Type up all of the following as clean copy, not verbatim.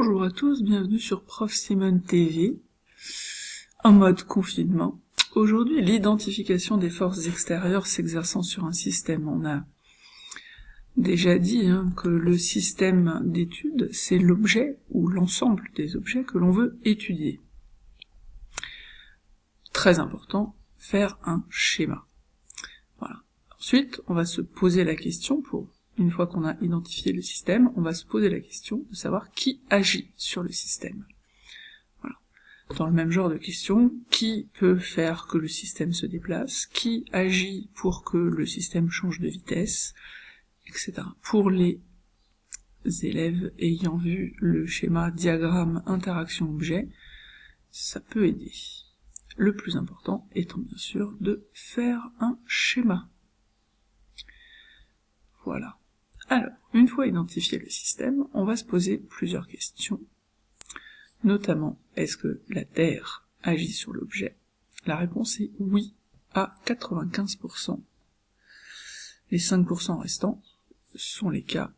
Bonjour à tous, bienvenue sur Prof Simone TV, en mode confinement. Aujourd'hui, l'identification des forces extérieures s'exerçant sur un système. On a déjà dit que le système d'étude, c'est l'objet ou l'ensemble des objets que l'on veut étudier. Très important, faire un schéma. Voilà. Ensuite, on va se poser la question une fois qu'on a identifié le système, on va se poser la question de savoir qui agit sur le système. Voilà. Dans le même genre de question, qui peut faire que le système se déplace, qui agit pour que le système change de vitesse, etc. Pour les élèves ayant vu le schéma diagramme interaction-objet, ça peut aider. Le plus important étant bien sûr de faire un schéma. Voilà. Alors, une fois identifié le système, on va se poser plusieurs questions, notamment, est-ce que la Terre agit sur l'objet? La réponse est oui, à 95%. Les 5% restants sont les cas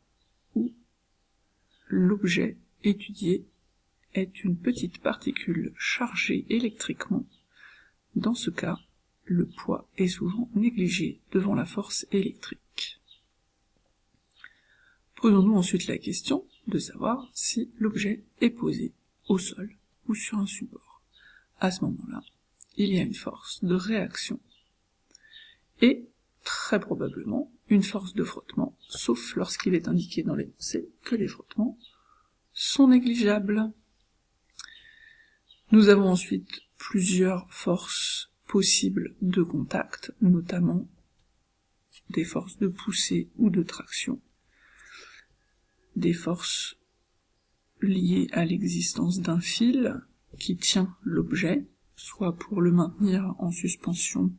où l'objet étudié est une petite particule chargée électriquement. Dans ce cas, le poids est souvent négligé devant la force électrique. Posons-nous ensuite la question de savoir si l'objet est posé au sol ou sur un support. À ce moment-là, il y a une force de réaction et, très probablement, une force de frottement, sauf lorsqu'il est indiqué dans l'énoncé que les frottements sont négligeables. Nous avons ensuite plusieurs forces possibles de contact, notamment des forces de poussée ou de traction, des forces liées à l'existence d'un fil qui tient l'objet, soit pour le maintenir en suspension,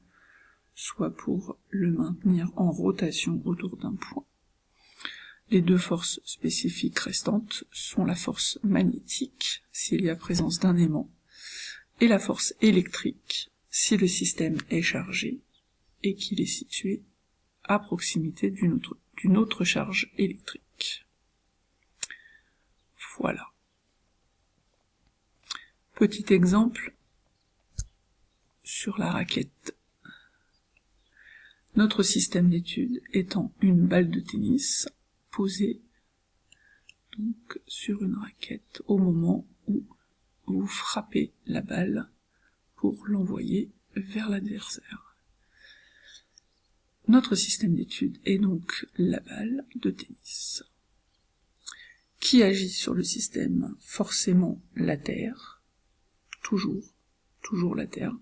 soit pour le maintenir en rotation autour d'un point. Les deux forces spécifiques restantes sont la force magnétique, s'il y a présence d'un aimant, et la force électrique, si le système est chargé et qu'il est situé à proximité d'une autre charge électrique. Voilà. Petit exemple sur la raquette. Notre système d'étude étant une balle de tennis posée donc sur une raquette au moment où vous frappez la balle pour l'envoyer vers l'adversaire. Notre système d'étude est donc la balle de tennis. Qui agit sur le système? Forcément la Terre, toujours la Terre.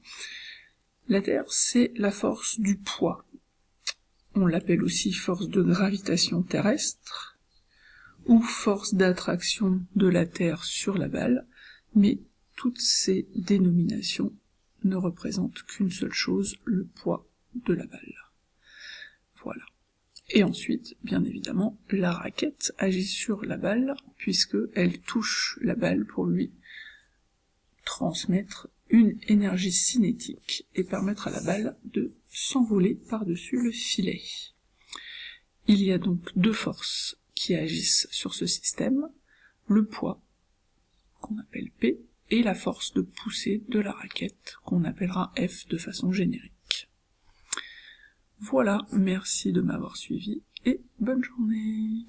La Terre, c'est la force du poids. On l'appelle aussi force de gravitation terrestre, ou force d'attraction de la Terre sur la balle, mais toutes ces dénominations ne représentent qu'une seule chose, le poids de la balle. Voilà. Et ensuite, bien évidemment, la raquette agit sur la balle, puisqu'elle touche la balle pour lui transmettre une énergie cinétique et permettre à la balle de s'envoler par-dessus le filet. Il y a donc deux forces qui agissent sur ce système, le poids, qu'on appelle P, et la force de poussée de la raquette, qu'on appellera F de façon générique. Voilà, merci de m'avoir suivi, et bonne journée.